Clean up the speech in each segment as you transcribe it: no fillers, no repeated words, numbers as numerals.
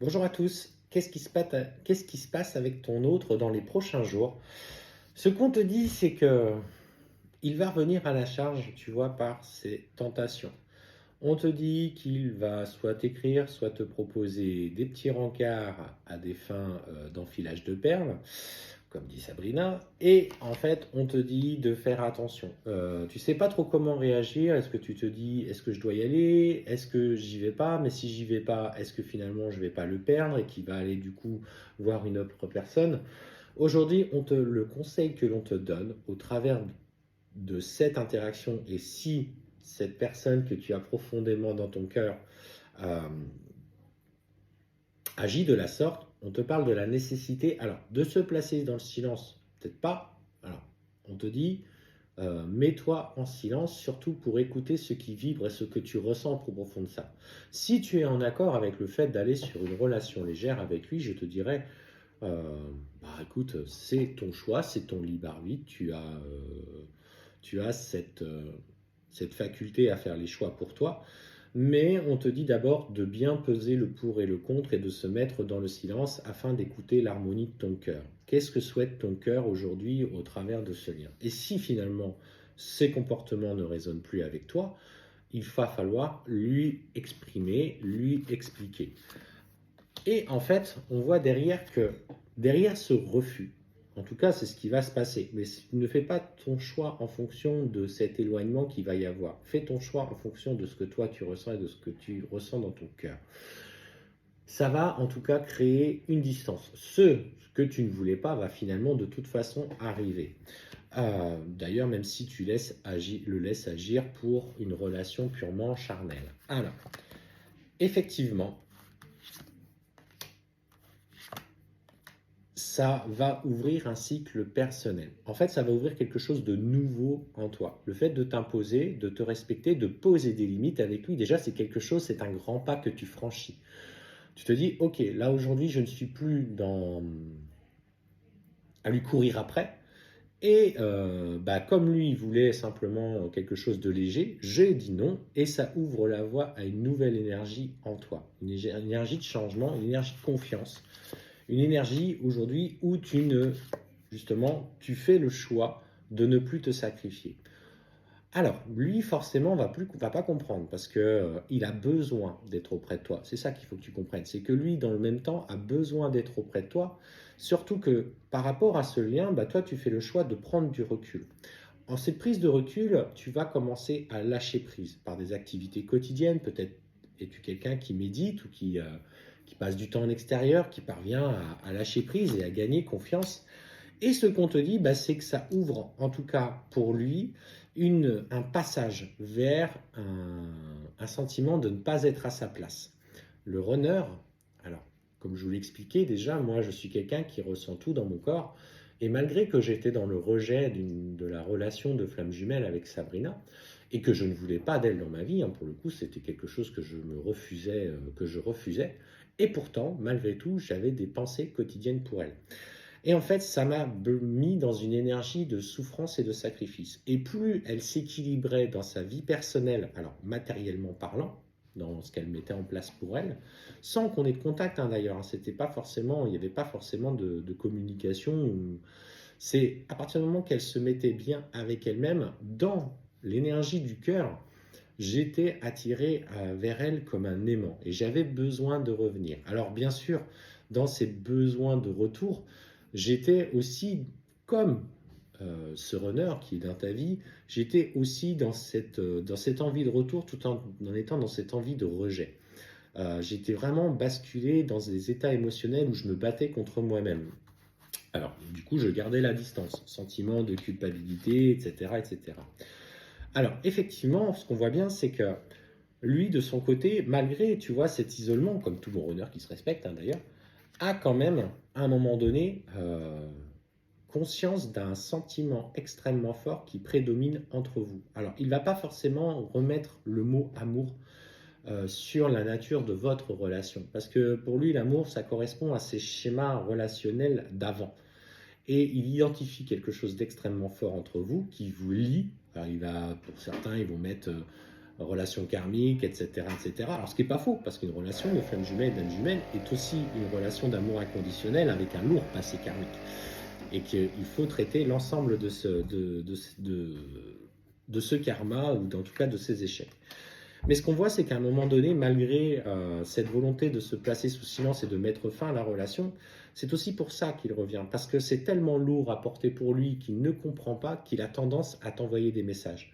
Bonjour à tous. Qu'est-ce qui se passe avec ton autre dans les prochains jours? Ce qu'on te dit, c'est que il va revenir à la charge, tu vois, par ses tentations. On te dit qu'il va soit t'écrire, soit te proposer des petits rencarts à des fins d'enfilage de perles, comme dit Sabrina. Et en fait, on te dit de faire attention. Tu sais pas trop comment réagir. Est-ce que tu te dis, est-ce que je dois y aller? Est-ce que j'y vais pas? Mais si j'y vais pas, est-ce que finalement je vais pas le perdre et qu'il va aller du coup voir une autre personne? Aujourd'hui, le conseil que l'on te donne au travers de cette interaction, et si cette personne que tu as profondément dans ton cœur euh, agit de la sorte, on te parle de la nécessité, alors, de se placer dans le silence, peut-être pas. Alors, on te dit, mets-toi en silence, surtout pour écouter ce qui vibre et ce que tu ressens au plus profond de ça. Si tu es en accord avec le fait d'aller sur une relation légère avec lui, je te dirais, écoute, c'est ton choix, c'est ton libre arbitre, tu as cette faculté à faire les choix pour toi, mais on te dit d'abord de bien peser le pour et le contre et de se mettre dans le silence afin d'écouter l'harmonie de ton cœur. Qu'est-ce que souhaite ton cœur aujourd'hui au travers de ce lien? Et si finalement ces comportements ne résonnent plus avec toi, il va falloir lui exprimer, lui expliquer. Et en fait, on voit derrière ce refus, en tout cas, c'est ce qui va se passer. Mais ne fais pas ton choix en fonction de cet éloignement qu'il va y avoir. Fais ton choix en fonction de ce que toi tu ressens et de ce que tu ressens dans ton cœur. Ça va en tout cas créer une distance. Ce que tu ne voulais pas va finalement de toute façon arriver. D'ailleurs, même si tu le laisses agir pour une relation purement charnelle. Alors, effectivement, ça va ouvrir un cycle personnel. En fait, ça va ouvrir quelque chose de nouveau en toi. Le fait de t'imposer, de te respecter, de poser des limites avec lui, déjà, c'est quelque chose, c'est un grand pas que tu franchis. Tu te dis, ok, là aujourd'hui, je ne suis plus à lui courir après. Et comme lui, il voulait simplement quelque chose de léger, j'ai dit non, et ça ouvre la voie à une nouvelle énergie en toi. Une énergie de changement, une énergie de confiance. Une énergie aujourd'hui où justement, tu fais le choix de ne plus te sacrifier. Alors, lui, forcément, va pas comprendre parce que il a besoin d'être auprès de toi. C'est ça qu'il faut que tu comprennes. C'est que lui, dans le même temps, a besoin d'être auprès de toi. Surtout que par rapport à ce lien, toi, tu fais le choix de prendre du recul. En cette prise de recul, tu vas commencer à lâcher prise par des activités quotidiennes. Peut-être es-tu quelqu'un qui médite ou qui passe du temps en extérieur, qui parvient à lâcher prise et à gagner confiance. Et ce qu'on te dit, c'est que ça ouvre, en tout cas pour lui, un passage vers un sentiment de ne pas être à sa place. Le runner, alors, comme je vous l'ai expliqué déjà, moi je suis quelqu'un qui ressent tout dans mon corps. Et malgré que j'étais dans le rejet de la relation de flamme jumelle avec Sabrina, et que je ne voulais pas d'elle dans ma vie, pour le coup c'était quelque chose que je refusais, et pourtant, malgré tout, j'avais des pensées quotidiennes pour elle. Et en fait, ça m'a mis dans une énergie de souffrance et de sacrifice. Et plus elle s'équilibrait dans sa vie personnelle, alors matériellement parlant, dans ce qu'elle mettait en place pour elle, sans qu'on ait de contact d'ailleurs. C'était pas forcément, il n'y avait pas forcément de communication. C'est à partir du moment qu'elle se mettait bien avec elle-même, dans l'énergie du cœur, j'étais attiré vers elle comme un aimant et j'avais besoin de revenir. Alors bien sûr, dans ces besoins de retour, j'étais aussi comme ce runner qui est dans ta vie, j'étais aussi dans cette envie de retour tout en étant dans cette envie de rejet. J'étais vraiment basculé dans des états émotionnels où je me battais contre moi-même. Alors, du coup, je gardais la distance, sentiment de culpabilité, etc., etc. Alors, effectivement, ce qu'on voit bien, c'est que lui, de son côté, malgré, tu vois, cet isolement, comme tout bon runner qui se respecte d'ailleurs, a quand même, à un moment donné, conscience d'un sentiment extrêmement fort qui prédomine entre vous. Alors, il ne va pas forcément remettre le mot amour sur la nature de votre relation, parce que pour lui, l'amour, ça correspond à ces schémas relationnels d'avant. Et il identifie quelque chose d'extrêmement fort entre vous qui vous lie. Alors pour certains, ils vont mettre relation karmique, etc., etc. Alors, ce qui n'est pas faux, parce qu'une relation de flamme jumelle et d'âme jumelle est aussi une relation d'amour inconditionnel avec un lourd passé karmique. Et qu'il faut traiter l'ensemble de ce karma, ou en tout cas de ces échecs. Mais ce qu'on voit, c'est qu'à un moment donné, malgré cette volonté de se placer sous silence et de mettre fin à la relation, c'est aussi pour ça qu'il revient, parce que c'est tellement lourd à porter pour lui qu'il ne comprend pas, qu'il a tendance à t'envoyer des messages.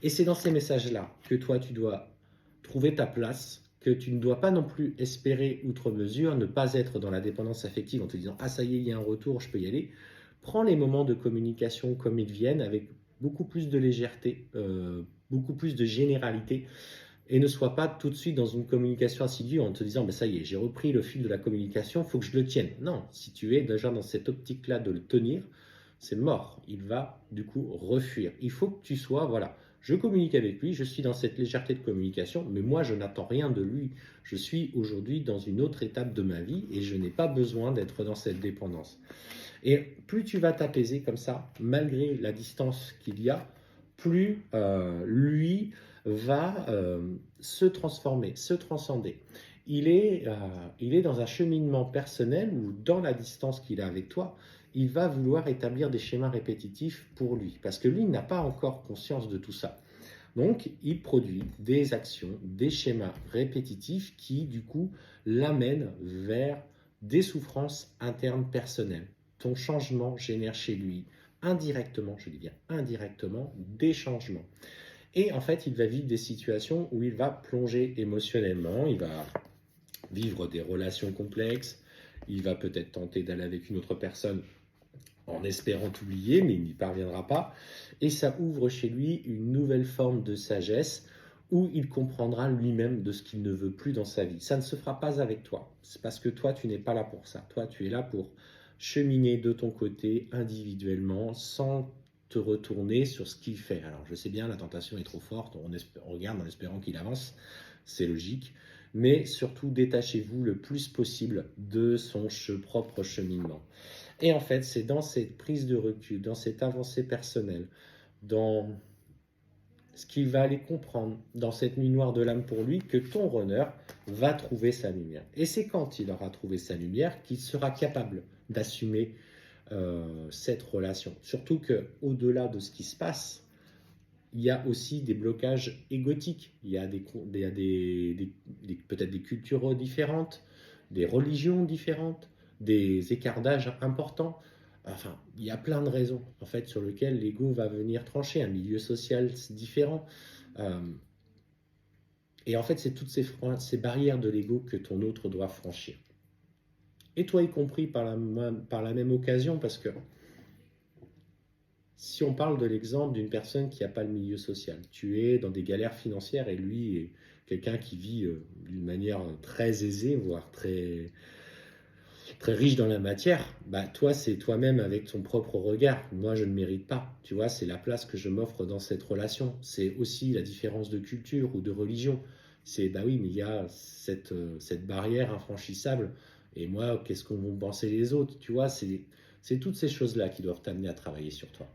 Et c'est dans ces messages-là que toi, tu dois trouver ta place, que tu ne dois pas non plus espérer outre mesure, ne pas être dans la dépendance affective en te disant « Ah, ça y est, il y a un retour, je peux y aller ». Prends les moments de communication comme ils viennent, avec beaucoup plus de légèreté, beaucoup plus de généralité, et ne sois pas tout de suite dans une communication assidue en te disant ben ça y est, j'ai repris le fil de la communication, il faut que je le tienne. Non, si tu es déjà dans cette optique-là de le tenir, c'est mort. Il va du coup refuir. Il faut que tu sois, voilà, je communique avec lui, je suis dans cette légèreté de communication, mais moi je n'attends rien de lui. Je suis aujourd'hui dans une autre étape de ma vie et je n'ai pas besoin d'être dans cette dépendance. Et plus tu vas t'apaiser comme ça, malgré la distance qu'il y a, plus lui va se transformer, se transcender. Il est dans un cheminement personnel où, dans la distance qu'il a avec toi, il va vouloir établir des schémas répétitifs pour lui, parce que lui n'a pas encore conscience de tout ça. Donc, il produit des actions, des schémas répétitifs qui, du coup, l'amènent vers des souffrances internes personnelles. Ton changement génère chez lui, indirectement, je dis bien indirectement, des changements. Et en fait, il va vivre des situations où il va plonger émotionnellement, il va vivre des relations complexes, il va peut-être tenter d'aller avec une autre personne en espérant t'oublier, mais il n'y parviendra pas. Et ça ouvre chez lui une nouvelle forme de sagesse où il comprendra lui-même de ce qu'il ne veut plus dans sa vie. Ça ne se fera pas avec toi. C'est parce que toi, tu n'es pas là pour ça. Toi, tu es là pour cheminer de ton côté individuellement sans te retourner sur ce qu'il fait. Alors, je sais bien, la tentation est trop forte. On regarde en espérant qu'il avance. C'est logique. Mais surtout, détachez-vous le plus possible de son propre cheminement. Et en fait, c'est dans cette prise de recul, dans cette avancée personnelle, dans ce qu'il va aller comprendre, dans cette nuit noire de l'âme pour lui, que ton runner va trouver sa lumière. Et c'est quand il aura trouvé sa lumière qu'il sera capable d'assumer cette relation. Surtout qu'au-delà de ce qui se passe, il y a aussi des blocages égotiques. Il y a peut-être des cultures différentes, des religions différentes, des écartages importants. Enfin, il y a plein de raisons en fait sur lesquelles l'ego va venir trancher, un milieu social différent. Et en fait, c'est toutes ces barrières de l'ego que ton autre doit franchir. Et toi y compris par la même occasion, parce que si on parle de l'exemple d'une personne qui n'a pas le milieu social, tu es dans des galères financières et lui est quelqu'un qui vit d'une manière très aisée, voire très, très riche dans la matière, bah toi c'est toi-même avec ton propre regard. Moi je ne mérite pas, tu vois, c'est la place que je m'offre dans cette relation. C'est aussi la différence de culture ou de religion. C'est bah oui, mais il y a cette barrière infranchissable. Et moi, qu'est-ce qu'on vont penser les autres, tu vois, c'est toutes ces choses-là qui doivent t'amener à travailler sur toi.